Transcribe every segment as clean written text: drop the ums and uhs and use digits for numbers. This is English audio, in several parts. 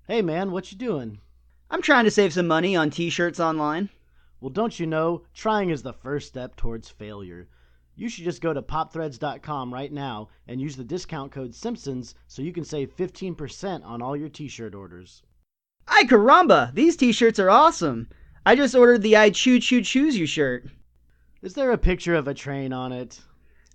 Hey man, what you doing? I'm trying to save some money on t-shirts online. Well, don't you know, trying is the first step towards failure. You should just go to popthreads.com right now and use the discount code Simpsons so you can save 15% on all your t-shirt orders. Ay caramba, these t-shirts are awesome. I just ordered the I Choo Choo Choose You shirt. Is there a picture of a train on it?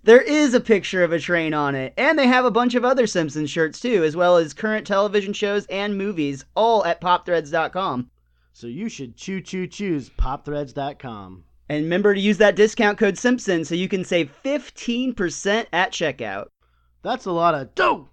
There is a picture of a train on it, and they have a bunch of other Simpsons shirts too, as well as current television shows and movies, all at popthreads.com. So you should choose popthreads.com. And remember to use that discount code Simpsons so you can save 15% at checkout. That's a lot of dough!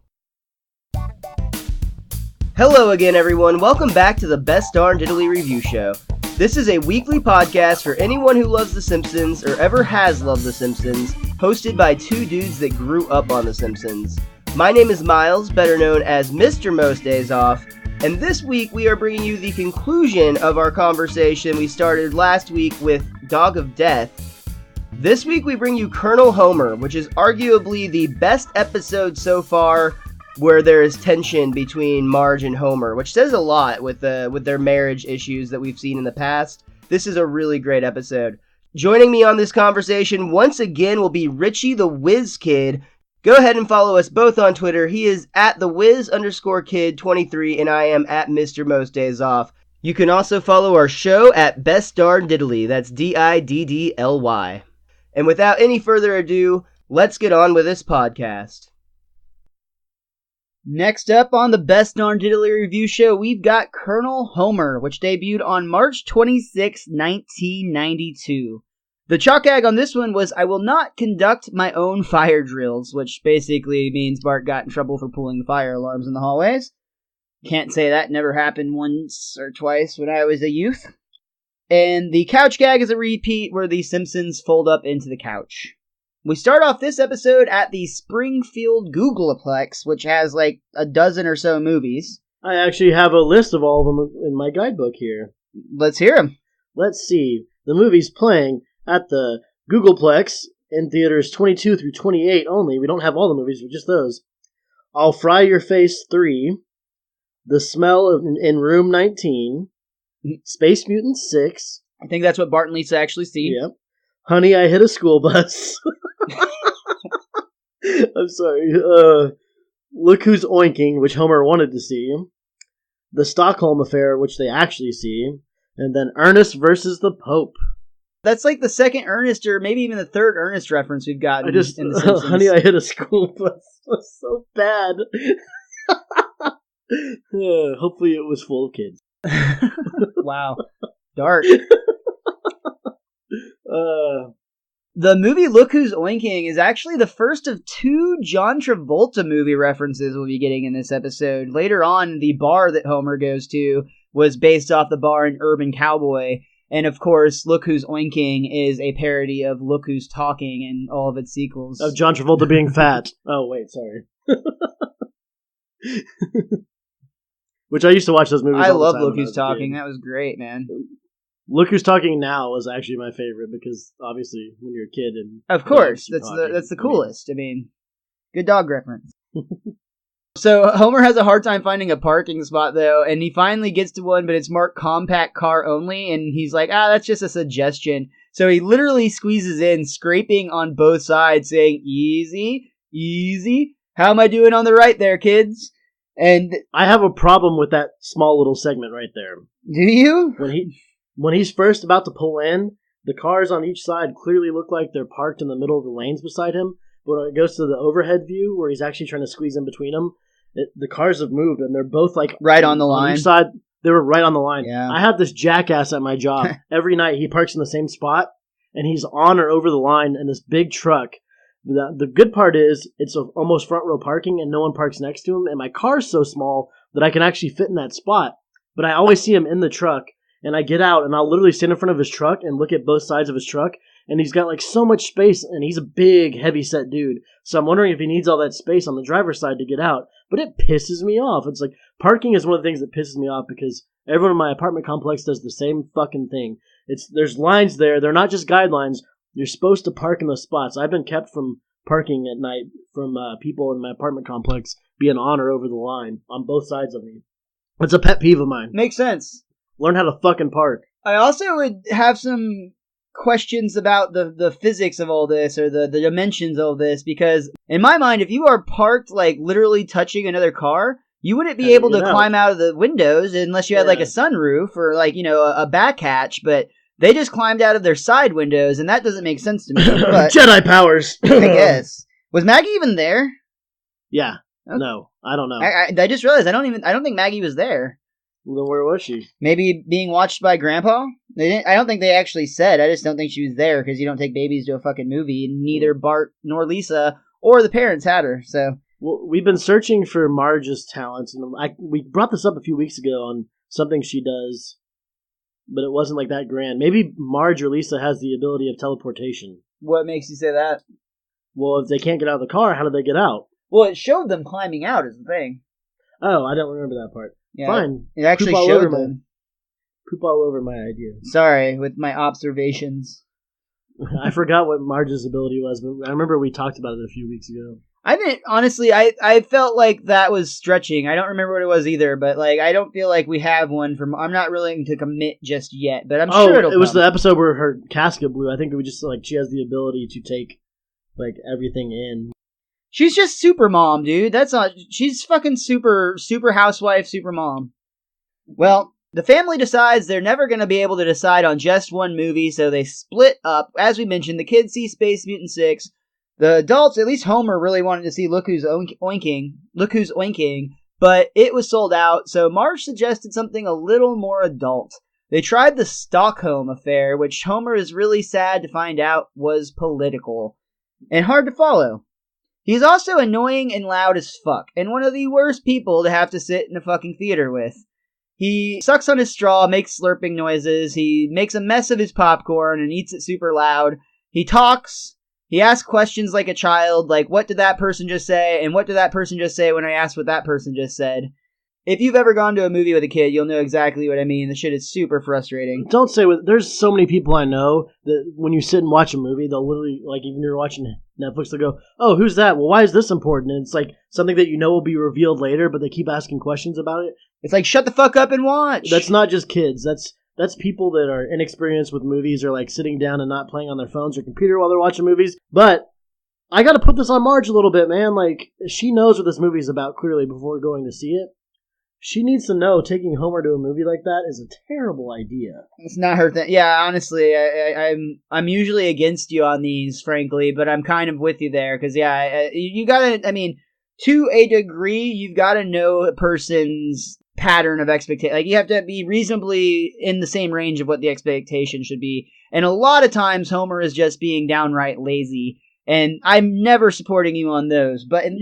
Hello again, everyone. Welcome back to the Best Darn Diddly Review Show. This is a weekly podcast for anyone who loves The Simpsons or ever has loved The Simpsons, hosted by two dudes that grew up on The Simpsons. My name is Miles, better known as Mr. Most Days Off, and this week we are bringing you the conclusion of our conversation we started last week with Dog of Death. This week we bring you Colonel Homer, which is arguably the best episode so far where there is tension between Marge and Homer, which says a lot with their marriage issues that we've seen in the past. This is a really great episode. Joining me on this conversation once again will be Richie the Whiz Kid. Go ahead and follow us both on Twitter. He is at thewiz_kid23 and I am at Mr. Most Days Off. You can also follow our show at Best Darn Diddly. That's Diddly. And without any further ado, let's get on with this podcast. Next up on the Best Darn Diddly Review Show, we've got Colonel Homer, which debuted on March 26, 1992. The chalk gag on this one was, I will not conduct my own fire drills, which basically means Bart got in trouble for pulling the fire alarms in the hallways. Can't say that never happened once or twice when I was a youth. And the couch gag is a repeat where the Simpsons fold up into the couch. We start off this episode at the Springfield Googleplex, which has like a dozen or so movies. I actually have a list of all of them in my guidebook here. Let's hear them. Let's see. The movies playing at the Googleplex in theaters 22 through 28 only. We don't have all the movies, but just those. I'll Fry Your Face 3. The Smell in Room 19. Space Mutants 6. I think that's what Bart and Lisa actually see. Yep. Honey, I Hit a School Bus. I'm sorry. Look Who's Oinking, which Homer wanted to see. The Stockholm Affair, which they actually see. And then Ernest versus the Pope. That's like the second Ernest, or maybe even the third Ernest reference we've gotten in The Simpsons. Honey, I Hit a School Bus was so bad. Hopefully it was full of kids. Wow. Dark. The movie Look Who's Oinking is actually the first of two John Travolta movie references we'll be getting in this episode. Later on, the bar that Homer goes to was based off the bar in Urban Cowboy. And of course, Look Who's Oinking is a parody of Look Who's Talking and all of its sequels. Of John Travolta being fat. Oh, wait, sorry. Which I used to watch those movies I all the love time Look when I Who's was a kid. Talking. That was great, man. Look Who's Talking Now was actually my favorite because obviously when you're a kid and of course that's the coolest. I mean, good dog reference. So Homer has a hard time finding a parking spot though, and he finally gets to one, but it's marked compact car only, and he's like, that's just a suggestion. So he literally squeezes in, scraping on both sides, saying, "Easy, easy. How am I doing on the right there, kids?" And I have a problem with that small little segment right there. Do you? When he's first about to pull in, the cars on each side clearly look like they're parked in the middle of the lanes beside him. But when it goes to the overhead view, where he's actually trying to squeeze in between them, the cars have moved, and they're both like right on the line. Each side, they were right on the line. Yeah. I have this jackass at my job. Every night he parks in the same spot, and he's on or over the line in this big truck. The good part is it's almost front row parking, and no one parks next to him. And my car's so small that I can actually fit in that spot. But I always see him in the truck. And I get out, and I'll literally stand in front of his truck and look at both sides of his truck, and he's got like so much space, and he's a big, heavy-set dude. So I'm wondering if he needs all that space on the driver's side to get out. But it pisses me off. It's like, parking is one of the things that pisses me off because everyone in my apartment complex does the same fucking thing. There's lines there. They're not just guidelines. You're supposed to park in those spots. I've been kept from parking at night from people in my apartment complex being on or over the line on both sides of me. It's a pet peeve of mine. Makes sense. Learn how to fucking park. I also would have some questions about the physics of all this, or the dimensions of all this, because in my mind, if you are parked like literally touching another car, you wouldn't be able to climb out of the windows unless you had like a sunroof or like, a back hatch, but they just climbed out of their side windows, and that doesn't make sense to me. But Jedi powers! I guess. Was Maggie even there? Yeah. Okay. No, I don't know. I just realized I don't think Maggie was there. Well, then where was she? Maybe being watched by Grandpa? I don't think they actually said. I just don't think she was there, because you don't take babies to a fucking movie, and neither Bart nor Lisa or the parents had her, so... Well, we've been searching for Marge's talents, and we brought this up a few weeks ago on something she does, but it wasn't like that grand. Maybe Marge or Lisa has the ability of teleportation. What makes you say that? Well, if they can't get out of the car, how do they get out? Well, it showed them climbing out is the thing. Oh, I don't remember that part. Yeah, Fine. It actually showed them. Poop all over my idea. Sorry, with my observations. I forgot what Marge's ability was, but I remember we talked about it a few weeks ago. I didn't, honestly, I felt like that was stretching. I don't remember what it was either, but like I don't feel like we have one from. I'm not willing to commit just yet, but I'm sure it'll it was come. the episode where her casket blew. I think it was just like she has the ability to take like everything in. She's just super mom, dude. That's not. She's fucking super housewife, super mom. Well, the family decides they're never going to be able to decide on just one movie, so they split up. As we mentioned, the kids see Space Mutant 6. The adults, at least Homer, really wanted to see Look Who's Oinking, but it was sold out, so Marge suggested something a little more adult. They tried the Stockholm affair, which Homer is really sad to find out was political and hard to follow. He's also annoying and loud as fuck, and one of the worst people to have to sit in a fucking theater with. He sucks on his straw, makes slurping noises, he makes a mess of his popcorn and eats it super loud. He talks, he asks questions like a child, like, what did that person just say, and what did that person just say when I asked what that person just said. If you've ever gone to a movie with a kid, you'll know exactly what I mean. The shit is super frustrating. Don't say there's so many people I know that when you sit and watch a movie, they'll literally, like, even if you're watching Netflix, they'll go, oh, who's that? Well, why is this important? And it's like something that you know will be revealed later, but they keep asking questions about it. It's like, shut the fuck up and watch. That's not just kids. That's people that are inexperienced with movies, or like sitting down and not playing on their phones or computer while they're watching movies. But I got to put this on Marge a little bit, man. Like, she knows what this movie's about clearly before going to see it. She needs to know taking Homer to a movie like that is a terrible idea. It's not her thing. Yeah, honestly, I'm usually against you on these, frankly, but I'm kind of with you there, because, yeah, you gotta, I mean, to a degree, you've gotta know a person's pattern of expectation. Like, you have to be reasonably in the same range of what the expectation should be, and a lot of times Homer is just being downright lazy, and I'm never supporting you on those, but in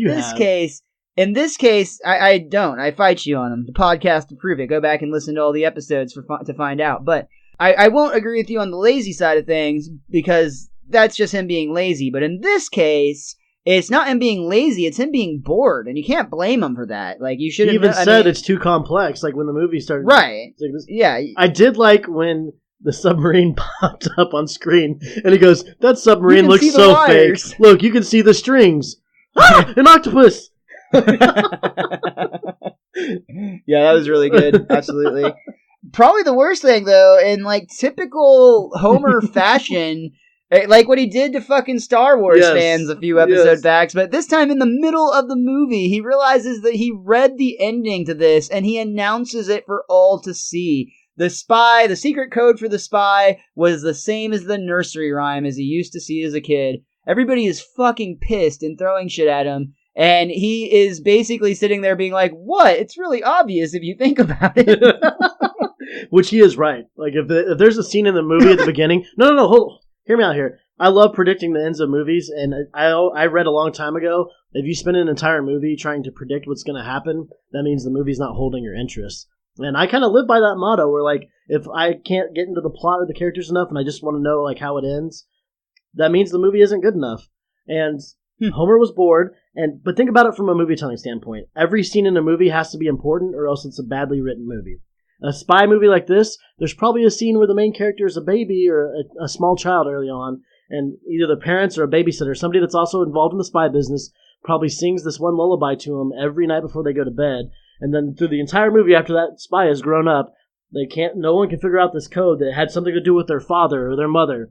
this case, I don't. I fight you on them. The podcast to prove it. Go back and listen to all the episodes to find out. But I won't agree with you on the lazy side of things, because that's just him being lazy. But in this case, it's not him being lazy. It's him being bored, and you can't blame him for that. Like, you should. He even said it's too complex. Like when the movie started. Right. Like yeah. I did like when the submarine popped up on screen, and he goes, "That submarine looks so fake. Look, you can see the strings. An octopus." Yeah, that was really good. Absolutely. Probably the worst thing, though, in like typical Homer fashion, like what he did to fucking Star Wars fans a few episodes back, but this time in the middle of the movie, he realizes that he read the ending to this, and he announces it for all to see. The secret code for the spy was the same as the nursery rhyme as he used to see as a kid. Everybody is fucking pissed and throwing shit at him. And he is basically sitting there being like, what? It's really obvious if you think about it. Which he is right. Like, if there's a scene in the movie at the beginning... No, hold on. Hear me out here. I love predicting the ends of movies, and I read a long time ago, if you spend an entire movie trying to predict what's going to happen, that means the movie's not holding your interest. And I kind of live by that motto, where, like, if I can't get into the plot of the characters enough, and I just want to know, like, how it ends, that means the movie isn't good enough. And Homer was bored, but think about it from a movie-telling standpoint. Every scene in a movie has to be important, or else it's a badly written movie. A spy movie like this, there's probably a scene where the main character is a baby or a small child early on, and either the parents or a babysitter, somebody that's also involved in the spy business, probably sings this one lullaby to them every night before they go to bed. And then through the entire movie, after that spy has grown up, no one can figure out this code that had something to do with their father or their mother.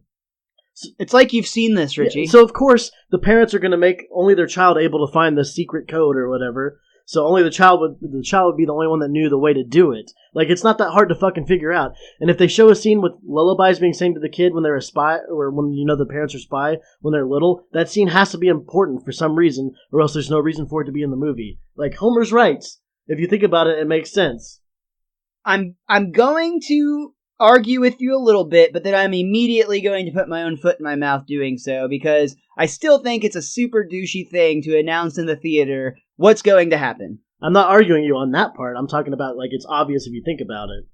It's like you've seen this, Richie. Yeah, so of course the parents are going to make only their child able to find the secret code or whatever. So only the child would be the only one that knew the way to do it. Like, it's not that hard to fucking figure out. And if they show a scene with lullabies being sang to the kid when they're a spy, or when the parents are spy when they're little, that scene has to be important for some reason, or else there's no reason for it to be in the movie. Like, Homer's right. If you think about it, it makes sense. I'm going to argue with you a little bit, but then I'm immediately going to put my own foot in my mouth doing so, because I still think it's a super douchey thing to announce in the theater what's going to happen. I'm not arguing you on that part. I'm talking about, like, it's obvious if you think about it.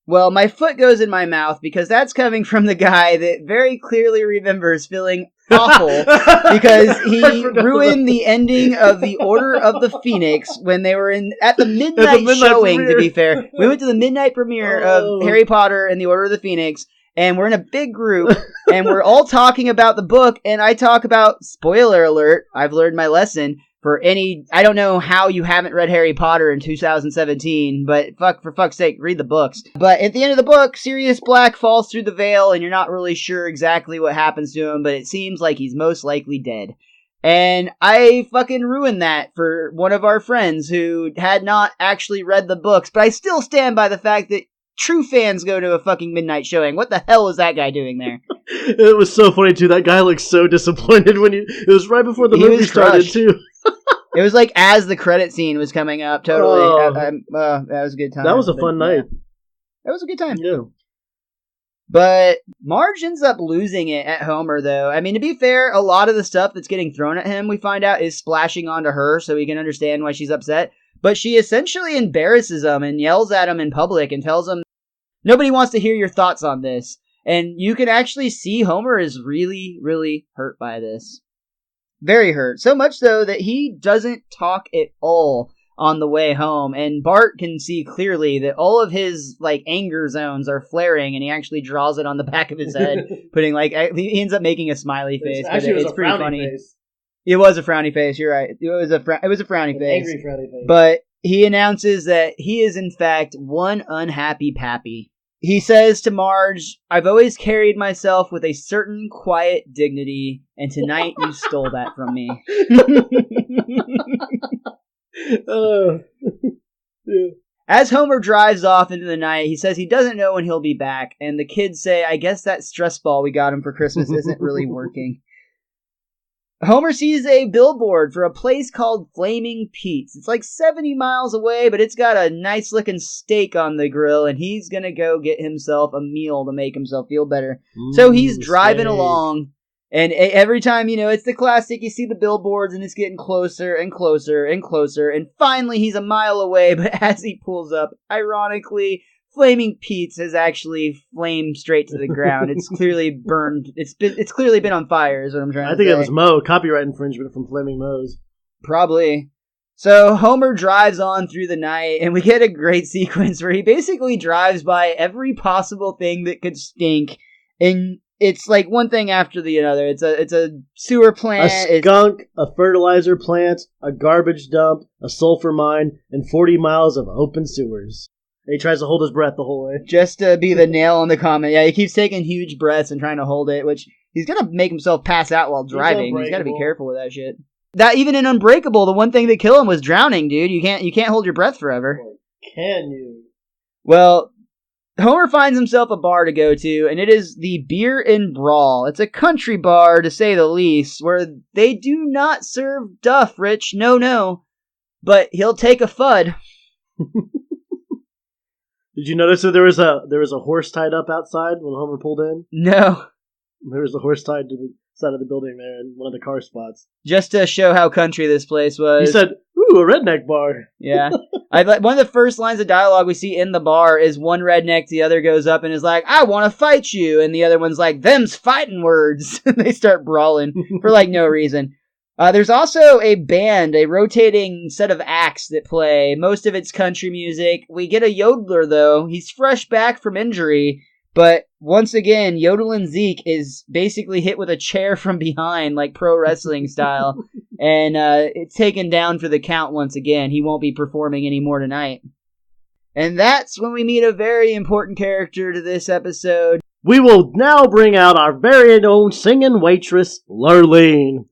Well, my foot goes in my mouth because that's coming from the guy that very clearly remembers feeling awful because he ruined the ending of the Order of the Phoenix when they were at the midnight showing, premiere. To be fair. We went to the midnight premiere of Harry Potter and the Order of the Phoenix, and we're in a big group, and we're all talking about the book, and I talk about, spoiler alert, I've learned my lesson, I don't know how you haven't read Harry Potter in 2017, but for fuck's sake, read the books. But at the end of the book, Sirius Black falls through the veil, and you're not really sure exactly what happens to him, but it seems like he's most likely dead. And I fucking ruined that for one of our friends who had not actually read the books, but I still stand by the fact that true fans go to a fucking midnight showing. What the hell was that guy doing there? It was so funny, too. That guy looked so disappointed it was right before the movie started, too. It was like as the credit scene was coming up, totally. That was a good time. That was a fun night. That was a good time. Yeah. But Marge ends up losing it at Homer, though. I mean, to be fair, a lot of the stuff that's getting thrown at him, we find out, is splashing onto her, so we can understand why she's upset. But she essentially embarrasses him and yells at him in public and tells him, nobody wants to hear your thoughts on this. And you can actually see Homer is really, really hurt by this. Very hurt. So much so that he doesn't talk at all on the way home. And Bart can see clearly that all of his anger zones are flaring, and he actually draws it on the back of his head, putting he ends up making a smiley face. It's pretty funny. Face. It was a frowny face. You're right. It was a frowny face. Angry frowny face. But he announces that he is in fact one unhappy pappy. He says to Marge, I've always carried myself with a certain quiet dignity, and tonight you stole that from me. Yeah. As Homer drives off into the night, he says he doesn't know when he'll be back, and the kids say, I guess that stress ball we got him for Christmas isn't really working. Homer sees a billboard for a place called Flaming Pete's. It's 70 miles away, but it's got a nice-looking steak on the grill, and he's gonna go get himself a meal to make himself feel better. So he's driving along, and every time, it's the classic, you see the billboards, and it's getting closer and closer and closer, and finally he's a mile away, but as he pulls up, ironically, Flaming Pete's has actually flamed straight to the ground. It's clearly burned. It's clearly been on fire, is what I'm trying to say. I think it was Moe. Copyright infringement from Flaming Moe's. Probably. So Homer drives on through the night, and we get a great sequence where he basically drives by every possible thing that could stink, and it's one thing after the other. It's a sewer plant, a skunk, a fertilizer plant, a garbage dump, a sulfur mine, and 40 miles of open sewers. He tries to hold his breath the whole way. Just to be the nail in the comment. Yeah, he keeps taking huge breaths and trying to hold it, which he's going to make himself pass out while driving. He's got to be careful with that shit. That even in Unbreakable, the one thing that killed him was drowning, dude. You can't hold your breath forever. Or can you? Well, Homer finds himself a bar to go to, and it is the Beer and Brawl. It's a country bar, to say the least, where they do not serve duff, Rich. No. But he'll take a FUD. Did you notice that there was a horse tied up outside when Homer pulled in? No. There was a horse tied to the side of the building there in one of the car spots. Just to show how country this place was. He said, ooh, a redneck bar. Yeah. One of the first lines of dialogue we see in the bar is one redneck, the other goes up and is like, I want to fight you. And the other one's like, them's fighting words. They start brawling for no reason. There's also a band, a rotating set of acts that play. Most of it's country music. We get a yodeler, though. He's fresh back from injury, But once again, Yodelin Zeke is basically hit with a chair from behind, like pro wrestling style, and it's taken down for the count once again. He won't be performing anymore tonight. And that's when we meet a very important character to this episode. We will now bring out our very own singing waitress, Lurleen.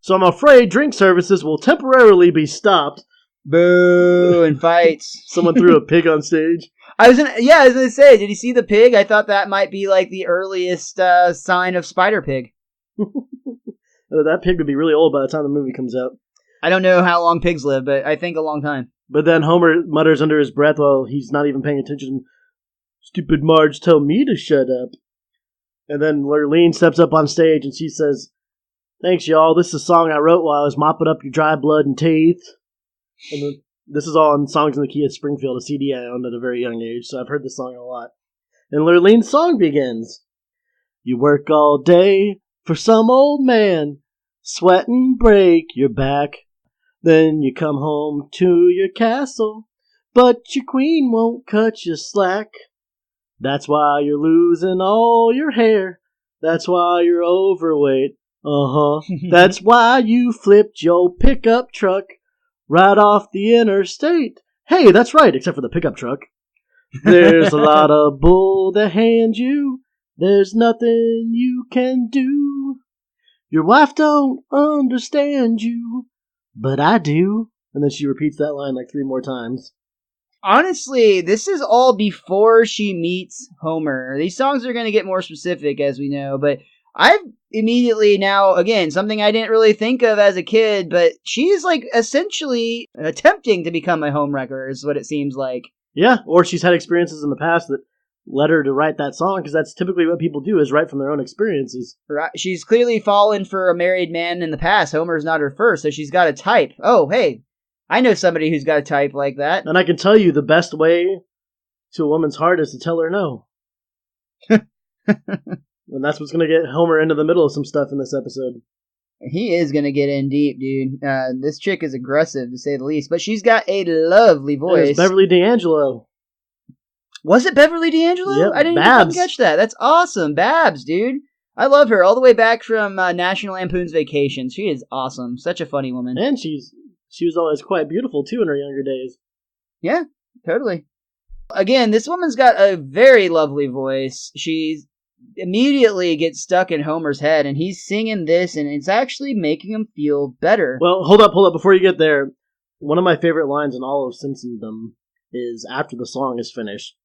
So I'm afraid drink services will temporarily be stopped. Boo, and fights. Someone threw a pig on stage. I was gonna say, did you see the pig? I thought that might be like the earliest sign of Spider Pig. That pig would be really old by the time the movie comes out. I don't know how long pigs live, but I think a long time. But then Homer mutters under his breath while he's not even paying attention, "Stupid Marge, tell me to shut up." And then Lurleen steps up on stage and she says, "Thanks, y'all. This is a song I wrote while I was mopping up your dry blood and teeth." And then, this is all in Songs in the Key of Springfield, a CD I owned at a very young age, so I've heard this song a lot. And Lurleen's song begins. "You work all day for some old man, sweat and break your back. Then you come home to your castle, but your queen won't cut you slack. That's why you're losing all your hair. That's why you're overweight. That's why you flipped your pickup truck right off the interstate. Hey, that's right, except for the pickup truck. There's a lot of bull they hand you. There's nothing you can do. Your wife don't understand you, but I do." And then she repeats that line like 3 more times. Honestly, this is all before she meets Homer. These songs are going to get more specific, as we know, but I've immediately now, again, something I didn't really think of as a kid, but she's like essentially attempting to become a homewrecker is what it seems like. Yeah, or she's had experiences in the past that led her to write that song, because that's typically what people do, is write from their own experiences. Right. She's clearly fallen for a married man in the past. Homer's not her first, so she's got a type. Oh, hey, I know somebody who's got a type like that. And I can tell you the best way to a woman's heart is to tell her no. And that's what's going to get Homer into the middle of some stuff in this episode. He is going to get in deep, dude. This chick is aggressive, to say the least, but she's got a lovely voice. It's Beverly D'Angelo. Was it Beverly D'Angelo? Yep, I didn't Babs. even catch that. That's awesome. Babs, dude. I love her all the way back from National Lampoon's Vacation. She is awesome. Such a funny woman. And she was always quite beautiful, too, in her younger days. Yeah, totally. Again, this woman's got a very lovely voice. She immediately gets stuck in Homer's head, and he's singing this, and it's actually making him feel better. Well, hold up. Before you get there, one of my favorite lines in all of Simpsondom is after the song is finished.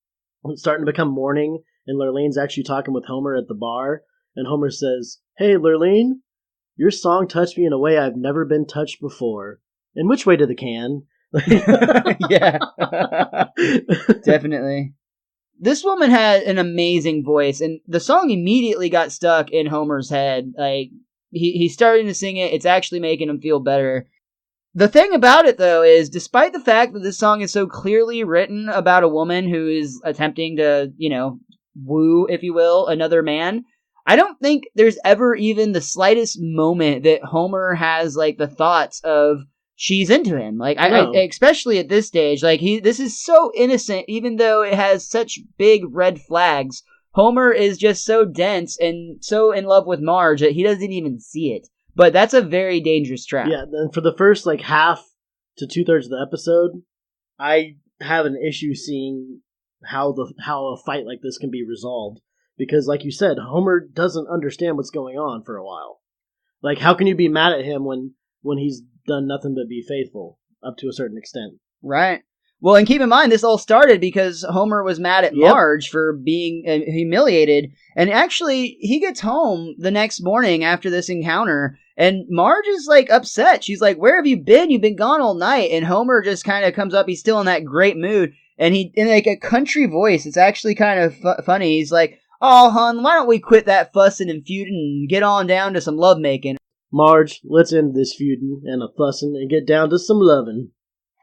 It's starting to become morning, and Lurleen's actually talking with Homer at the bar, and Homer says, "Hey, Lurleen, your song touched me in a way I've never been touched before. In which way to the can?" Yeah. Definitely. This woman had an amazing voice, and the song immediately got stuck in Homer's head. Like, he's starting to sing it. It's actually making him feel better. The thing about it, though, is despite the fact that this song is so clearly written about a woman who is attempting to, woo, if you will, another man, I don't think there's ever even the slightest moment that Homer has, like, the thoughts of she's into him. Like, I especially at this stage, like, this is so innocent, even though it has such big red flags. Homer is just so dense and so in love with Marge that he doesn't even see it. But that's a very dangerous trap. Yeah, and for the first, half to 2/3 of the episode, I have an issue seeing how a fight like this can be resolved. Because, like you said, Homer doesn't understand what's going on for a while. Like, how can you be mad at him when he's done nothing but be faithful, up to a certain extent? Right. Well, and keep in mind, this all started because Homer was mad at Marge for being humiliated. And actually, he gets home the next morning after this encounter, and Marge is, upset. She's like, "Where have you been? You've been gone all night." And Homer just kind of comes up. He's still in that great mood. And he, in, a country voice, it's actually kind of funny. He's like, "Oh, hon, why don't we quit that fussing and feuding and get on down to some lovemaking? Marge, let's end this feuding and a fussing and get down to some loving."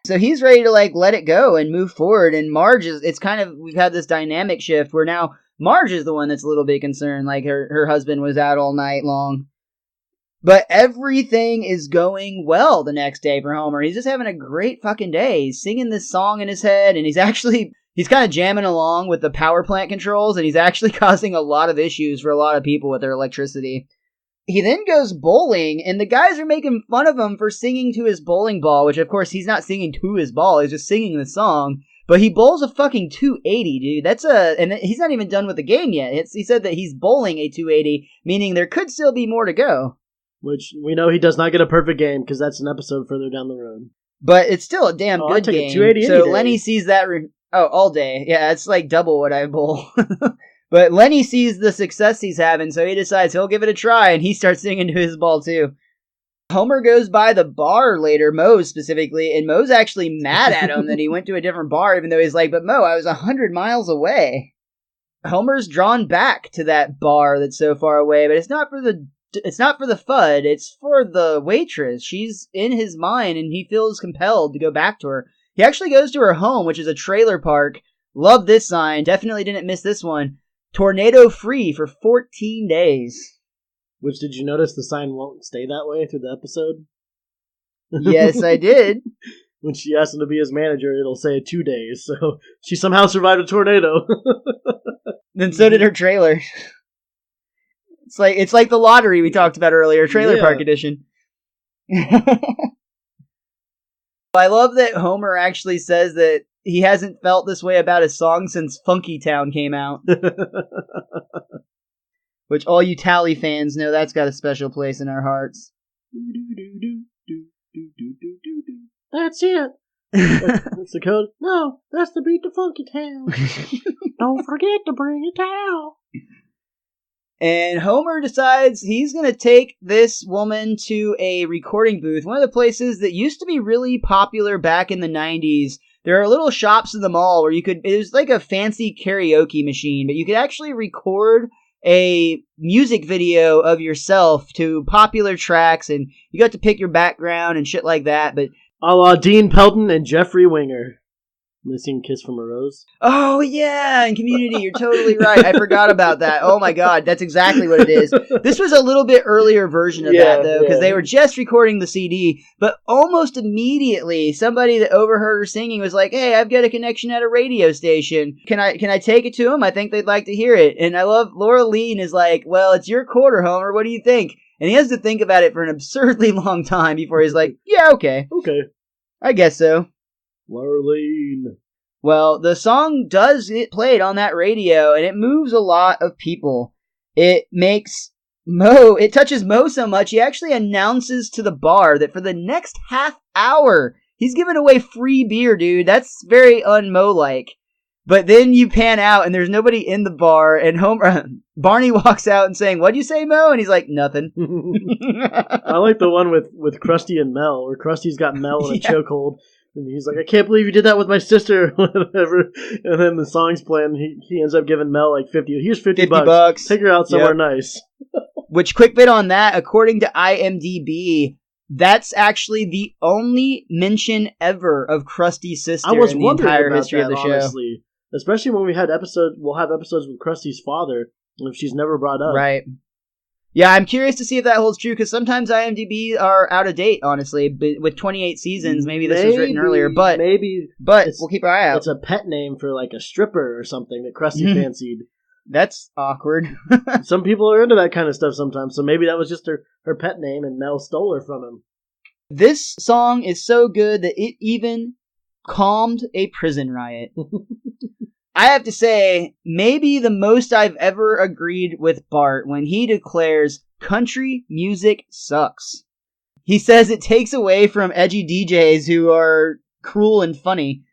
So he's ready to, let it go and move forward. And Marge it's kind of, we've had this dynamic shift where now Marge is the one that's a little bit concerned. Like, her husband was out all night long. But everything is going well the next day for Homer. He's just having a great fucking day. He's singing this song in his head, and he's actually He's kind of jamming along with the power plant controls, and he's actually causing a lot of issues for a lot of people with their electricity. He then goes bowling, and the guys are making fun of him for singing to his bowling ball, which of course he's not singing to his ball, he's just singing the song. But he bowls a fucking 280, dude. And he's not even done with the game yet. He said that he's bowling a 280, meaning there could still be more to go. Which we know he does not get a perfect game, because that's an episode further down the road. But it's still a damn good I game. take a 280 so any day. Lenny sees that... all day. Yeah, it's like double what I bowl. But Lenny sees the success he's having, so he decides he'll give it a try, and he starts singing to his ball too. Homer goes by the bar later, Moe's specifically, and Moe's actually mad at him that he went to a different bar, even though he's like, but Moe, I was 100 miles away. Homer's drawn back to that bar that's so far away, but it's not for the FUD, it's for the waitress. She's in his mind, and he feels compelled to go back to her. He actually goes to her home, which is a trailer park. Love this sign. Definitely didn't miss this one. Tornado free for 14 days. Which, did you notice the sign won't stay that way through the episode? Yes, I did. When she asked him to be his manager, it'll say 2 days. So she somehow survived a tornado. Then so did her trailer. It's like the lottery we talked about earlier, trailer park edition. I love that Homer actually says that he hasn't felt this way about his song since Funkytown came out. Which all you Tally fans know that's got a special place in our hearts. That's it. That's the code. No, that's the beat to Funkytown. Don't forget to bring a towel. And Homer decides he's going to take this woman to a recording booth, one of the places that used to be really popular back in the 90s. There are little shops in the mall where it was like a fancy karaoke machine, but you could actually record a music video of yourself to popular tracks, and you got to pick your background and shit like that. But a la Dean Pelton and Jeffrey Winger. Missing Kiss from a Rose. Oh, yeah, in Community, you're totally right. I forgot about that. Oh, my God, that's exactly what it is. This was a little bit earlier version of that, though, because they were just recording the CD, but almost immediately, somebody that overheard her singing was like, hey, I've got a connection at a radio station. Can I take it to them? I think they'd like to hear it. And I love Laura Lean is like, well, it's your quarter, Homer. What do you think? And he has to think about it for an absurdly long time before he's like, yeah, okay. Okay. I guess so. Marlene. Well, the song does get played on that radio, and it moves a lot of people. It touches Mo so much, he actually announces to the bar that for the next half hour, he's giving away free beer, dude. That's very un-Mo-like. But then you pan out, and there's nobody in the bar, and Barney walks out and saying, what'd you say, Mo? And he's like, nothing. I like the one with Krusty and Mel, where Krusty's got Mel in a chokehold. And he's like, I can't believe you did that with my sister, whatever. And then the song's playing, he ends up giving Mel like 50. Here's 50 bucks. Take her out somewhere nice. Which, quick bit on that, according to IMDb, that's actually the only mention ever of Krusty's sister in the entire history of the show. Honestly. Especially when we'll have episodes with Krusty's father, if she's never brought up. Right. Yeah, I'm curious to see if that holds true, because sometimes IMDb are out of date, honestly. But with 28 seasons, maybe this was written earlier, but we'll keep our eye out. It's a pet name for like a stripper or something that Krusty fancied. That's awkward. Some people are into that kind of stuff sometimes, so maybe that was just her pet name and Mel stole her from him. This song is so good that it even calmed a prison riot. I have to say, maybe the most I've ever agreed with Bart when he declares country music sucks. He says it takes away from edgy DJs who are cruel and funny.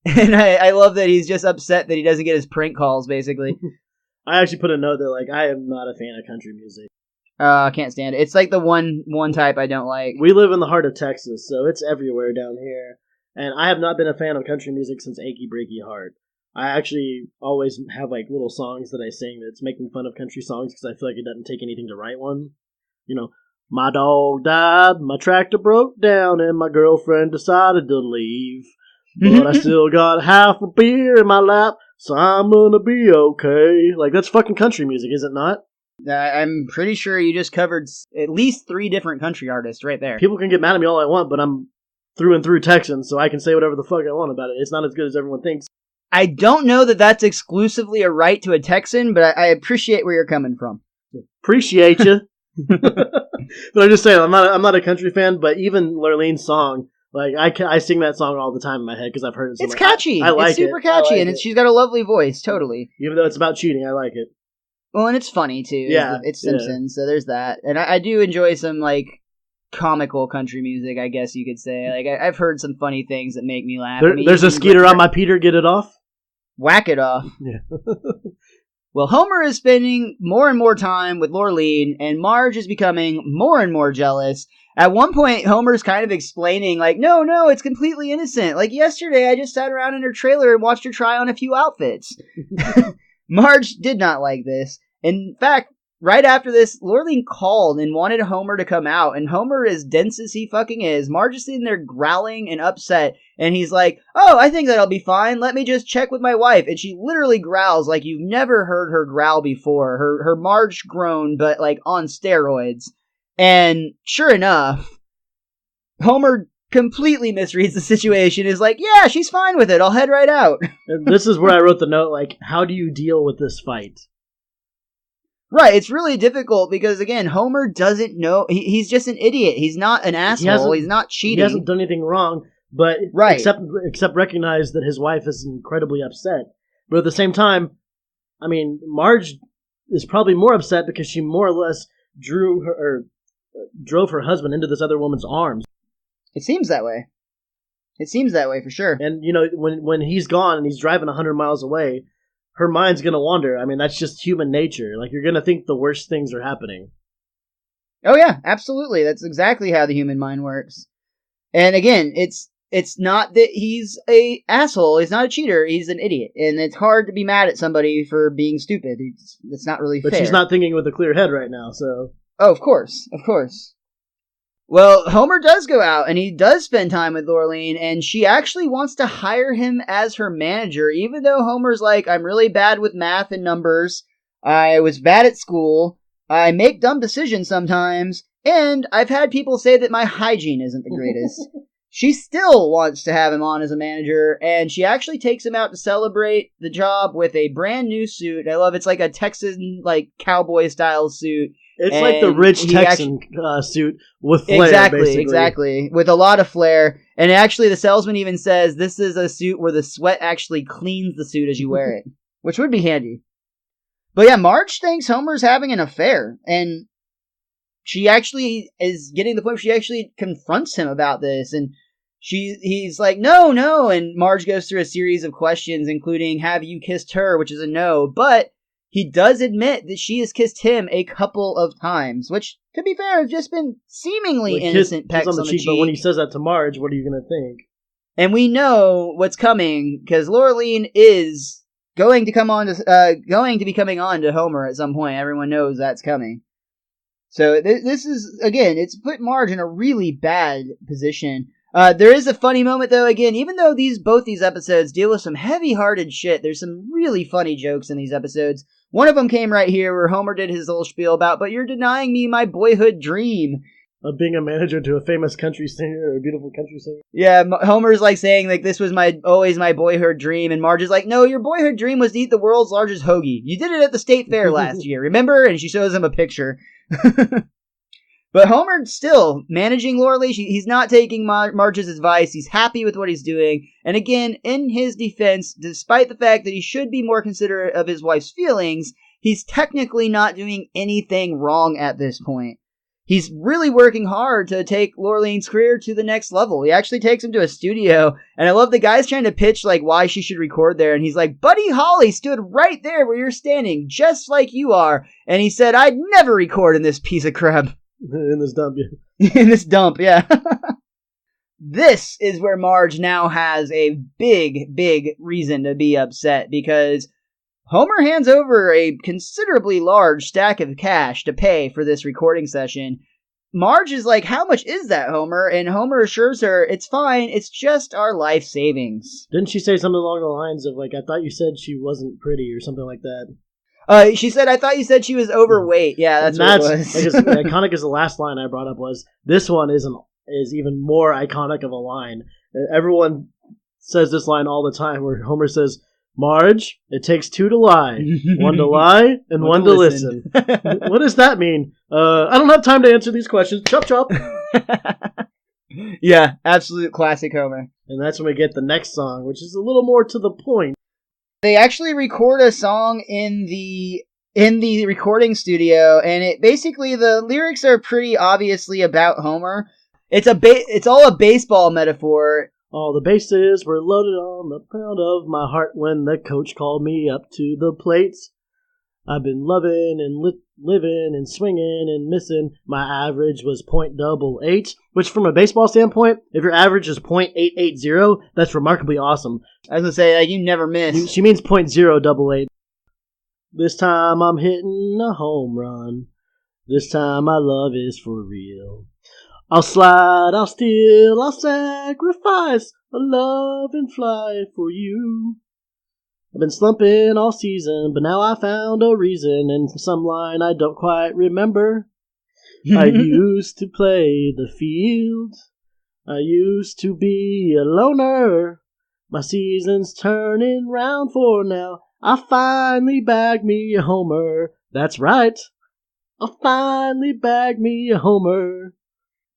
And I love that he's just upset that he doesn't get his prank calls, basically. I actually put a note that, like, I am not a fan of country music. I can't stand it. It's like the one type I don't like. We live in the heart of Texas, so it's everywhere down here. And I have not been a fan of country music since Achy Breaky Heart. I actually always have like little songs that I sing that's making fun of country songs because I feel like it doesn't take anything to write one. You know, my dog died, my tractor broke down, and my girlfriend decided to leave. But I still got half a beer in my lap, so I'm gonna be okay. Like, that's fucking country music, is it not? I'm pretty sure you just covered at least 3 different country artists right there. People can get mad at me all I want, but I'm through and through Texan, so I can say whatever the fuck I want about it. It's not as good as everyone thinks. I don't know that that's exclusively a right to a Texan, but I appreciate where you're coming from. Appreciate you. But I'm just saying, I'm not a country fan, but even Lurleen's song, like I sing that song all the time in my head because I've heard it. So it's catchy. I like it. It's super catchy, and she's got a lovely voice. Totally. Even though it's about cheating, I like it. Well, and it's funny too. Yeah, it's Simpsons, so there's that, and I do enjoy some like comical country music, I guess you could say. Like I've heard some funny things that make me laugh. There's a skeeter on my Peter. Get it off. Whack it off. Yeah. Well, Homer is spending more and more time with Lurleen, and Marge is becoming more and more jealous. At one point, Homer's kind of explaining, like, no, it's completely innocent. Like, yesterday, I just sat around in her trailer and watched her try on a few outfits. Marge did not like this. In fact, right after this, Lurleen called and wanted Homer to come out, and Homer, as dense as he fucking is, Marge is sitting there growling and upset, and he's like, oh, I think that'll be fine, let me just check with my wife, and she literally growls like you've never heard her growl before, her Marge groan, but like on steroids, and sure enough, Homer completely misreads the situation, is like, yeah, she's fine with it, I'll head right out. And this is where I wrote the note, like, how do you deal with this fight? Right, it's really difficult because, again, Homer doesn't know. He's just an idiot. He's not an asshole. He's not cheating. He hasn't done anything wrong, but right. except recognize that his wife is incredibly upset. But at the same time, I mean, Marge is probably more upset because she more or less drove her husband into this other woman's arms. It seems that way. It seems that way for sure. And, you know, when he's gone and he's driving 100 miles away, her mind's going to wander. I mean, that's just human nature. Like, you're going to think the worst things are happening. Oh, yeah, absolutely. That's exactly how the human mind works. And again, it's not that he's a asshole. He's not a cheater. He's an idiot. And it's hard to be mad at somebody for being stupid. It's not really fair. But she's not thinking with a clear head right now, so... Oh, of course. Of course. Well, Homer does go out, and he does spend time with Lurleen, and she actually wants to hire him as her manager, even though Homer's like, I'm really bad with math and numbers, I was bad at school, I make dumb decisions sometimes, and I've had people say that my hygiene isn't the greatest. She still wants to have him on as a manager, and she actually takes him out to celebrate the job with a brand new suit. I love it's like a Texan, like, cowboy-style suit. It's like the rich Texan suit with flair, Exactly. With a lot of flair. And actually, the salesman even says this is a suit where the sweat actually cleans the suit as you wear it, which would be handy. But yeah, Marge thinks Homer's having an affair, and she actually is getting to the point where she actually confronts him about this, and he's like, no, and Marge goes through a series of questions, including, have you kissed her, which is a no, but he does admit that she has kissed him a couple of times, which, to be fair, have just been seemingly innocent pecks on the cheek. But when he says that to Marge, what are you going to think? And we know what's coming, because Lurleen is going to be coming on to Homer at some point. Everyone knows that's coming. So this is, again, it's put Marge in a really bad position. There is a funny moment, though, again, even though both these episodes deal with some heavy-hearted shit, there's some really funny jokes in these episodes. One of them came right here where Homer did his little spiel about, but you're denying me my boyhood dream. Of being a manager to a famous country singer or a beautiful country singer? Yeah, Homer's like saying, like, this was always my boyhood dream, and Marge is like, no, your boyhood dream was to eat the world's largest hoagie. You did it at the state fair last year, remember? And she shows him a picture. But Homer still managing Lurleen. He's not taking Marge's advice. He's happy with what he's doing. And again, in his defense, despite the fact that he should be more considerate of his wife's feelings, he's technically not doing anything wrong at this point. He's really working hard to take Lurleen's career to the next level. He actually takes him to a studio, and I love the guy's trying to pitch like why she should record there, and he's like, Buddy Holly stood right there where you're standing, just like you are, and he said, I'd never record in this piece of crap. In this dump, yeah. In this dump, yeah. This is where Marge now has a big reason to be upset, because Homer hands over a considerably large stack of cash to pay for this recording session. Marge is like, how much is that, Homer? And Homer assures her, it's fine, it's just our life savings. Didn't she say something along the lines of, like, I thought you said she wasn't pretty or something like that? She said, I thought you said she was overweight. Yeah, that's what it was. Like, as iconic as the last line I brought up was, this one is even more iconic of a line. Everyone says this line all the time, where Homer says, Marge, it takes two to lie. One to lie and one to listen. What does that mean? I don't have time to answer these questions. Chop, chop. Yeah, absolute classic Homer. And that's when we get the next song, which is a little more to the point. They actually record a song in the recording studio, and it basically, the lyrics are pretty obviously about Homer. It's all a baseball metaphor. All the bases were loaded on the pound of my heart when the coach called me up to the plates. I've been loving and living and swinging and missing. My average was .88, which from a baseball standpoint, if your average is .880, that's remarkably awesome. I was going to say, you never miss. She means .088. This time I'm hitting a home run. This time my love is for real. I'll slide, I'll steal, I'll sacrifice a love and fly for you. I've been slumping all season, but now I found a reason in some line I don't quite remember. I used to play the field. I used to be a loner. My season's turning round for now. I finally bagged me a homer. That's right. I finally bagged me a homer.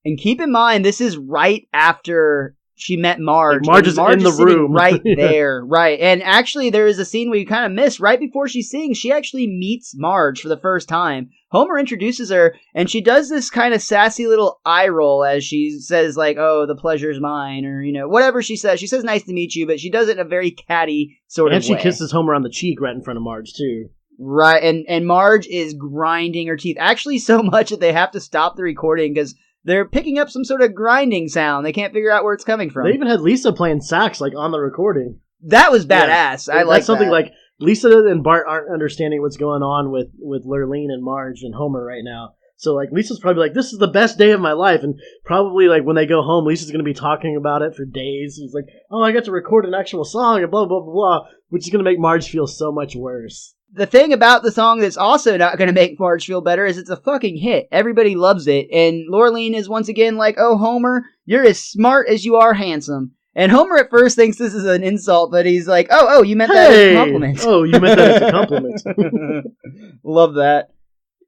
And keep in mind, this is right after she met Marge. Like Marge is in the room. Right there. Right. And actually, there is a scene where you kind of miss. Right before she sings, she actually meets Marge for the first time. Homer introduces her, and she does this kind of sassy little eye roll as she says, like, oh, the pleasure's mine, or, whatever she says. She says, nice to meet you, but she does it in a very catty sort of way. And she kisses Homer on the cheek right in front of Marge, too. Right. And Marge is grinding her teeth. Actually, so much that they have to stop the recording because they're picking up some sort of grinding sound. They can't figure out where it's coming from. They even had Lisa playing sax, like, on the recording. That was badass. Yeah. I like that. Something like Lisa and Bart aren't understanding what's going on with Lurleen and Marge and Homer right now. So, like, Lisa's probably like, this is the best day of my life. And probably, like, when they go home, Lisa's going to be talking about it for days. It's like, oh, I got to record an actual song and blah, blah, blah, blah, which is going to make Marge feel so much worse. The thing about the song that's also not going to make Marge feel better is it's a fucking hit. Everybody loves it. And Lurleen is once again like, oh, Homer, you're as smart as you are handsome. And Homer at first thinks this is an insult, but he's like, oh, you meant that as a compliment. Oh, you meant that as a compliment. Love that.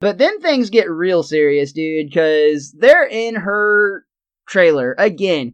But then things get real serious, dude, because they're in her trailer. Again,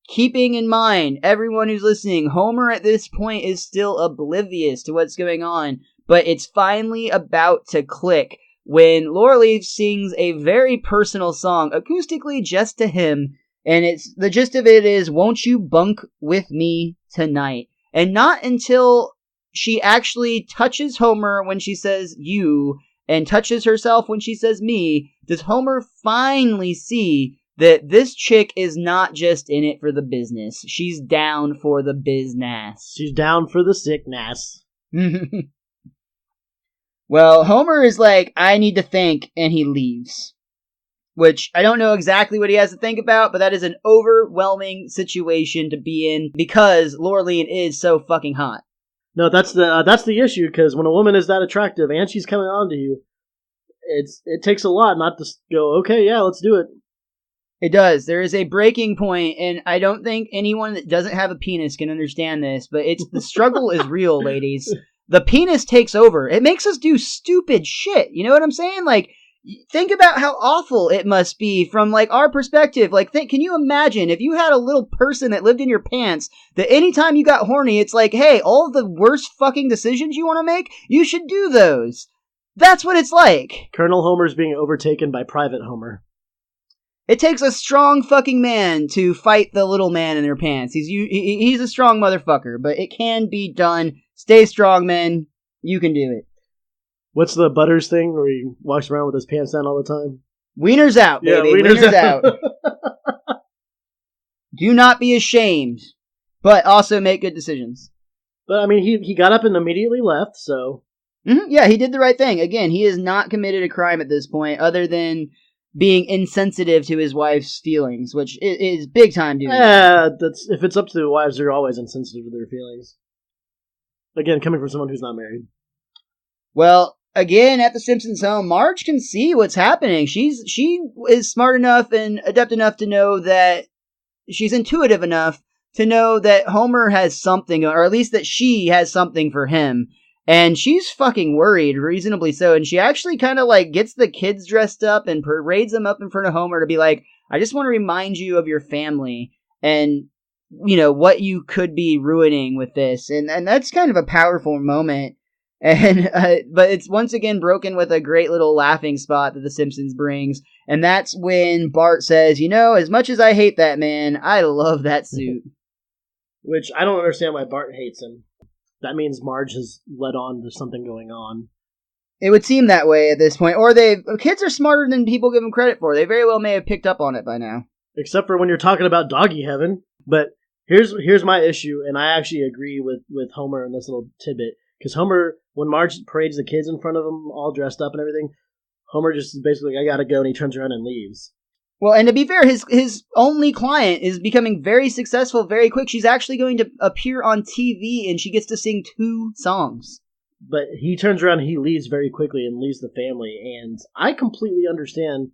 keeping in mind, everyone who's listening, Homer at this point is still oblivious to what's going on. But it's finally about to click when Laura Leaf sings a very personal song, acoustically just to him. And the gist of it is, won't you bunk with me tonight? And not until she actually touches Homer when she says you, and touches herself when she says me, does Homer finally see that this chick is not just in it for the business. She's down for the business. She's down for the sickness. Well, Homer is like, I need to think, and he leaves. Which, I don't know exactly what he has to think about, but that is an overwhelming situation to be in, because Lurleen is so fucking hot. No, that's the issue, because when a woman is that attractive, and she's coming on to you, it takes a lot not to go, okay, yeah, let's do it. It does. There is a breaking point, and I don't think anyone that doesn't have a penis can understand this, but the struggle is real, ladies. The penis takes over. It makes us do stupid shit. You know what I'm saying? Like, think about how awful it must be from, like, our perspective. Like, can you imagine if you had a little person that lived in your pants that anytime you got horny, it's like, hey, all the worst fucking decisions you want to make, you should do those. That's what it's like. Colonel Homer's being overtaken by Private Homer. It takes a strong fucking man to fight the little man in their pants. He's a strong motherfucker, but it can be done. Stay strong, men. You can do it. What's the Butters thing where he walks around with his pants down all the time? Wieners out, baby. Yeah, wieners out. Do not be ashamed, but also make good decisions. But, I mean, he got up and immediately left, so... Mm-hmm. Yeah, he did the right thing. Again, he has not committed a crime at this point, other than being insensitive to his wife's feelings, which is big time duty. Yeah, if it's up to the wives, they're always insensitive to their feelings. Again, coming from someone who's not married. Well, again, at the Simpsons home, Marge can see what's happening. She is smart enough and adept enough to know that she's intuitive enough to know that Homer has something, or at least that she has something for him. And she's fucking worried, reasonably so. And she actually kind of like gets the kids dressed up and parades them up in front of Homer to be like, I just want to remind you of your family and, you know, what you could be ruining with this. And that's kind of a powerful moment. And but it's once again broken with a great little laughing spot that The Simpsons brings. And that's when Bart says, you know, as much as I hate that man, I love that suit. Which I don't understand why Bart hates him. That means Marge has led on to something going on. It would seem that way at this point. Or kids are smarter than people give them credit for. They very well may have picked up on it by now. Except for when you're talking about doggy heaven. But here's my issue, and I actually agree with Homer in this little tidbit. Because Homer, when Marge parades the kids in front of him, all dressed up and everything, Homer just is basically, I gotta go, and he turns around and leaves. Well, and to be fair, his only client is becoming very successful very quick. She's actually going to appear on TV, and she gets to sing 2 songs. But he turns around and he leaves very quickly and leaves the family, and I completely understand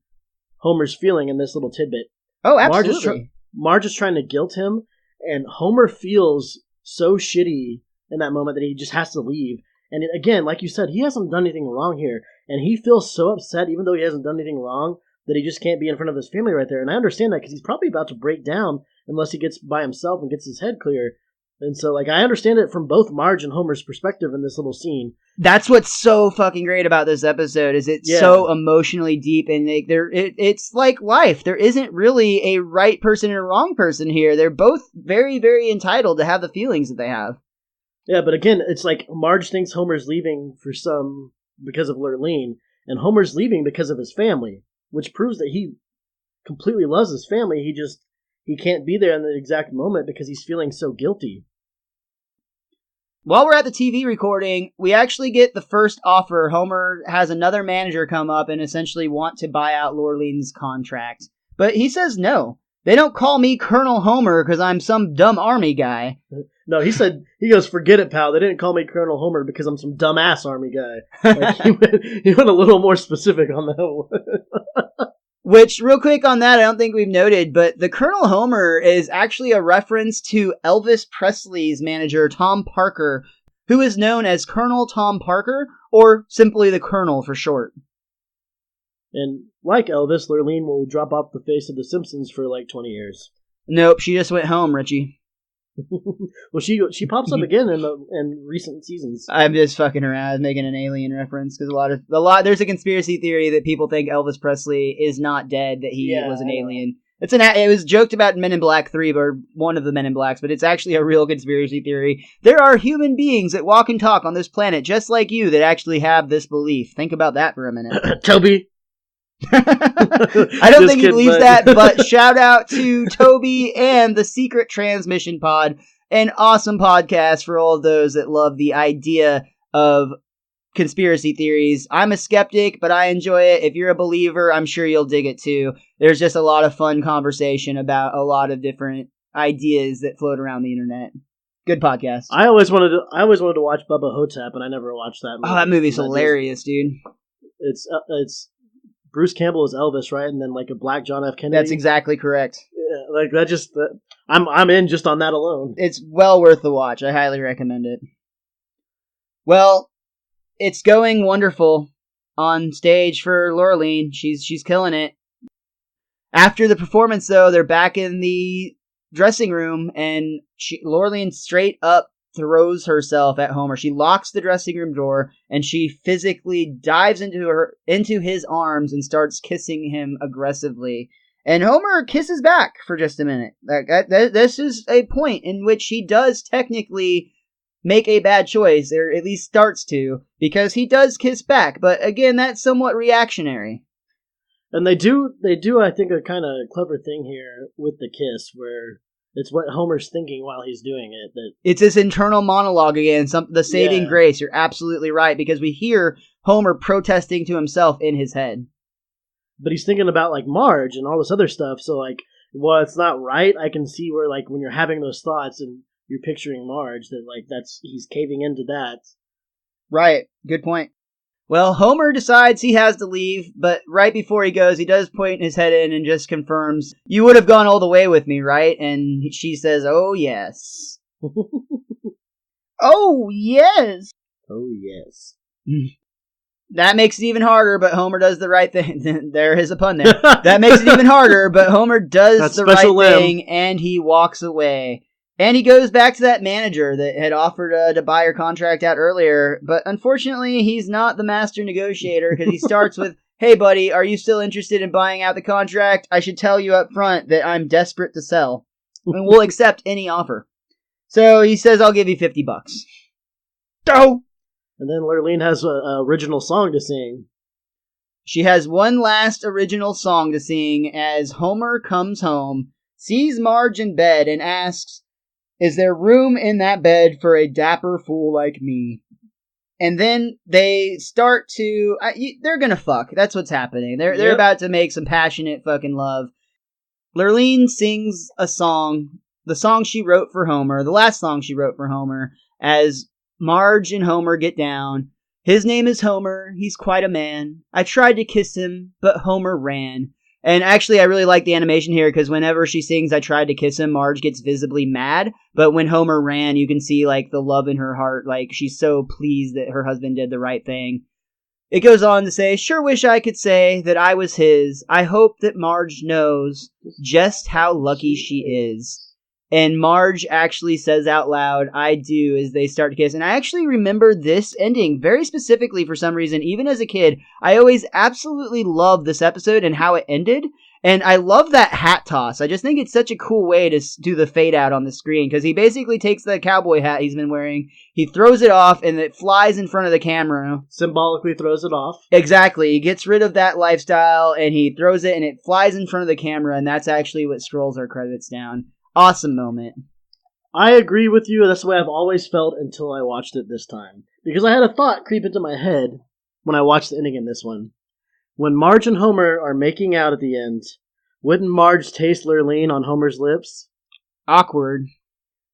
Homer's feeling in this little tidbit. Oh, absolutely. Marge is trying to guilt him, and Homer feels so shitty in that moment that he just has to leave. And again, like you said, he hasn't done anything wrong here, and he feels so upset, even though he hasn't done anything wrong, that he just can't be in front of his family right there. And I understand that because he's probably about to break down unless he gets by himself and gets his head clear. And so, like, I understand it from both Marge and Homer's perspective in this little scene. That's what's so fucking great about this episode, is it's so emotionally deep, and it's like life. There isn't really a right person and a wrong person here. They're both very, very entitled to have the feelings that they have. Yeah, but again, it's like Marge thinks Homer's leaving because of Lurleen, and Homer's leaving because of his family, which proves that he completely loves his family. He can't be there in the exact moment because he's feeling so guilty. While we're at the TV recording, we actually get the first offer. Homer has another manager come up and essentially want to buy out Lurleen's contract. But he says no. They don't call me Colonel Homer because I'm some dumb army guy. No, he goes, forget it, pal. They didn't call me Colonel Homer because I'm some dumbass army guy. Like, he went a little more specific on that one. Which, real quick on that, I don't think we've noted, but the Colonel Homer is actually a reference to Elvis Presley's manager, Tom Parker, who is known as Colonel Tom Parker, or simply the Colonel for short. And like Elvis, Lurleen will drop off the face of The Simpsons for like 20 years. Nope, she just went home, Richie. Well, she pops up again in recent seasons. I'm just fucking around, making an alien reference, because there's a conspiracy theory that people think Elvis Presley is not dead, that he was an alien. It was joked about in Men in Black 3, or one of the Men in Blacks, but it's actually a real conspiracy theory. There are human beings that walk and talk on this planet, just like you, that actually have this belief. Think about that for a minute. Toby. I don't think he believes that, but shout out to Toby and the Secret Transmission Pod, an awesome podcast for all of those that love the idea of conspiracy theories. I'm a skeptic, but I enjoy it. If you're a believer, I'm sure you'll dig it too. There's just a lot of fun conversation about a lot of different ideas that float around the internet. Good podcast. I always wanted to watch Bubba Hotep, and I never watched that movie. Oh, that movie's hilarious, dude. It's Bruce Campbell is Elvis, right? And then like a black John F. Kennedy. That's exactly correct. Yeah, like that. I'm in just on that alone. It's well worth the watch. I highly recommend it. Well, it's going wonderful on stage for Lurleen. She's killing it. After the performance, though, they're back in the dressing room, and Lurleen straight up throws herself at Homer. She locks the dressing room door, and she physically dives into his arms and starts kissing him aggressively. And Homer kisses back for just a minute. This is a point in which he does technically make a bad choice, or at least starts to, because he does kiss back. But again, that's somewhat reactionary. And they do, I think, a kind of clever thing here with the kiss, where it's what Homer's thinking while he's doing it. That it's his internal monologue again, the saving grace. You're absolutely right, because we hear Homer protesting to himself in his head. But he's thinking about, like, Marge and all this other stuff, so, like, well, it's not right. I can see where, like, when you're having those thoughts and you're picturing Marge, that, like, he's caving into that. Right. Good point. Well, Homer decides he has to leave, but right before he goes, he does point his head in and just confirms, "You would have gone all the way with me, right?" And she says, "Oh, yes." Oh, yes. Oh, yes. That makes it even harder, but Homer does the right thing. There is a pun there. That makes it even harder, but Homer does the right thing, and he walks away. And he goes back to that manager that had offered to buy her contract out earlier, but unfortunately, he's not the master negotiator, because he starts with, "Hey, buddy, are you still interested in buying out the contract? I should tell you up front that I'm desperate to sell, and we'll accept any offer." So he says, "I'll give you $50. Oh! And then Lurleen has an original song to sing. She has one last original song to sing as Homer comes home, sees Marge in bed, and asks, "Is there room in that bed for a dapper fool like me?" And then they start to... they're gonna fuck. That's what's happening. They're about to make some passionate fucking love. Lurleen sings a song, the song she wrote for Homer, the last song she wrote for Homer, as Marge and Homer get down. "His name is Homer, he's quite a man. I tried to kiss him, but Homer ran." And actually, I really like the animation here, because whenever she sings "I tried to kiss him," Marge gets visibly mad. But when Homer ran, you can see like the love in her heart. Like, she's so pleased that her husband did the right thing. It goes on to say, "Sure wish I could say that I was his. I hope that Marge knows just how lucky she is." And Marge actually says out loud, "I do," as they start to kiss. And I actually remember this ending very specifically for some reason. Even as a kid, I always absolutely loved this episode and how it ended. And I love that hat toss. I just think it's such a cool way to do the fade out on the screen, because he basically takes the cowboy hat he's been wearing, he throws it off, and it flies in front of the camera. Symbolically throws it off. Exactly. He gets rid of that lifestyle, and he throws it, and it flies in front of the camera, and that's actually what scrolls our credits down. Awesome moment. I agree with you. That's the way I've always felt until I watched it this time. Because I had a thought creep into my head when I watched the ending in this one. When Marge and Homer are making out at the end, wouldn't Marge taste Lurleen on Homer's lips? Awkward.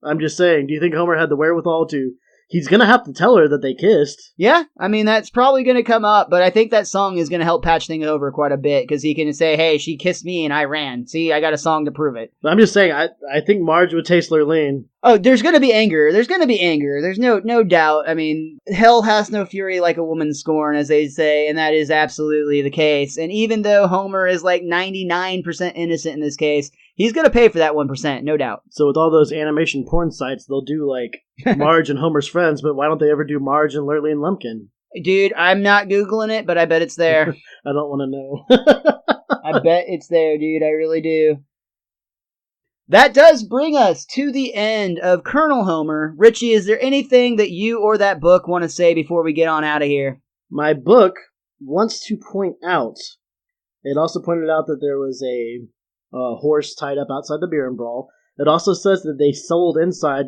I'm just saying, do you think Homer had the wherewithal to... He's going to have to tell her that they kissed. Yeah, I mean, that's probably going to come up, but I think that song is going to help patch things over quite a bit, because he can say, "Hey, she kissed me and I ran. See, I got a song to prove it." I'm just saying, I think Marge would taste Lurleen. Oh, there's going to be anger. There's going to be anger. There's no doubt. I mean, hell has no fury like a woman's scorn, as they say, and that is absolutely the case. And even though Homer is like 99% innocent in this case, he's going to pay for that 1%, no doubt. So with all those animation porn sites, they'll do like Marge and Homer's friends, but why don't they ever do Marge and Lurleen Lumpkin? Dude, I'm not Googling it, but I bet it's there. I don't want to know. I bet it's there, dude. I really do. That does bring us to the end of Colonel Homer. Richie, is there anything that you or that book want to say before we get on out of here? My book wants to point out, it also pointed out that there was a horse tied up outside the beer and brawl. It also says that they sold inside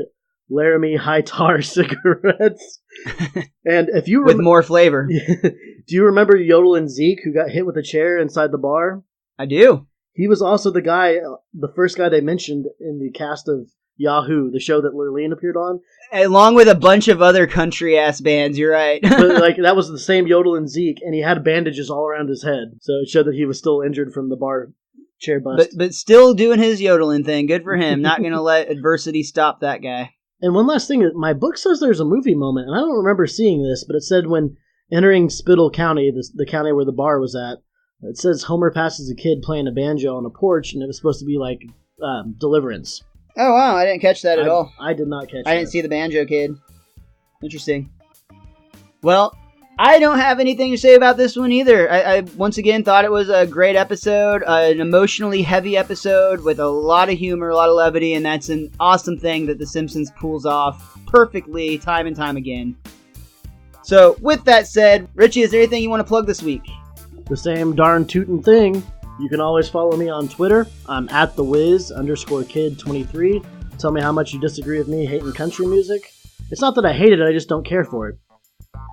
Laramie High Tar cigarettes. And if you with more flavor. Do you remember Yodelin Zeke, who got hit with a chair inside the bar? I do. He was also the first guy they mentioned in the cast of Yahoo, the show that Lurleen appeared on. Along with a bunch of other country-ass bands, you're right. But like that was the same Yodelin Zeke, and he had bandages all around his head. So it showed that he was still injured from the bar chair bust. But still doing his yodeling thing. Good for him. Not going to let adversity stop that guy. And one last thing, my book says there's a movie moment, and I don't remember seeing this, but it said when entering Spittle County, the county where the bar was at, it says Homer passes a kid playing a banjo on a porch, and it was supposed to be like Deliverance. Oh, wow, I didn't catch that at all. I did not catch that. I didn't see the banjo kid. Interesting. Well, I don't have anything to say about this one either. I once again thought it was a great episode, an emotionally heavy episode with a lot of humor, a lot of levity, and that's an awesome thing that The Simpsons pulls off perfectly time and time again. So, with that said, Richie, is there anything you want to plug this week? The same darn tootin' thing. You can always follow me on Twitter. I'm at @thewiz_kid23. Tell me how much you disagree with me hating country music. It's not that I hate it, I just don't care for it.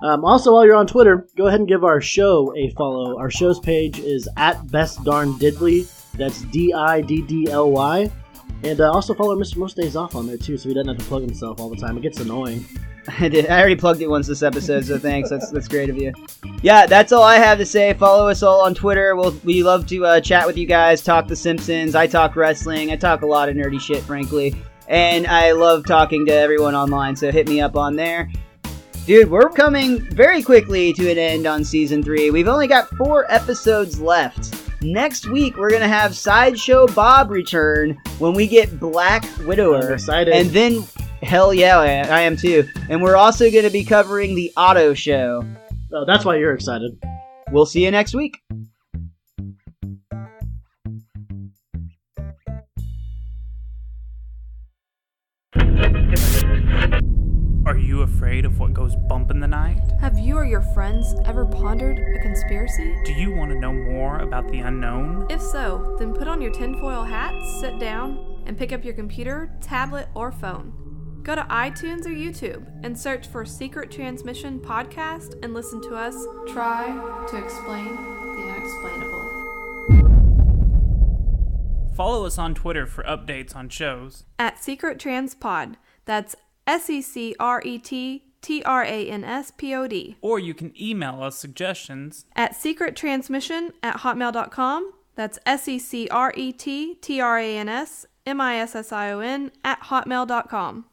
Also, while you're on Twitter, go ahead and give our show a follow. Our show's page is @bestdarndiddly. That's DIDDLY. And also follow Mr. Most Days Off on there too, so he doesn't have to plug himself all the time. It gets annoying. I did. I already plugged it once this episode, so thanks. That's great of you. Yeah, that's all I have to say. Follow us all on Twitter. We love to chat with you guys, talk The Simpsons. I talk wrestling. I talk a lot of nerdy shit, frankly. And I love talking to everyone online, so hit me up on there. Dude, we're coming very quickly to an end on Season 3. We've only got 4 episodes left. Next week, we're going to have Sideshow Bob return when we get Black Widower. I'm excited. And then, hell yeah, I am too. And we're also going to be covering the Auto Show. Oh, that's why you're excited. We'll see you next week. Are you afraid of what goes bump in the night? Have you or your friends ever pondered a conspiracy? Do you want to know more about the unknown? If so, then put on your tinfoil hat, sit down, and pick up your computer, tablet, or phone. Go to iTunes or YouTube and search for Secret Transmission Podcast and listen to us try to explain the unexplainable. Follow us on Twitter for updates on shows. At Secret Trans Pod. That's SecretTranspod. Or you can email us suggestions at secrettransmission@hotmail.com. That's SecretTransmission@hotmail.com.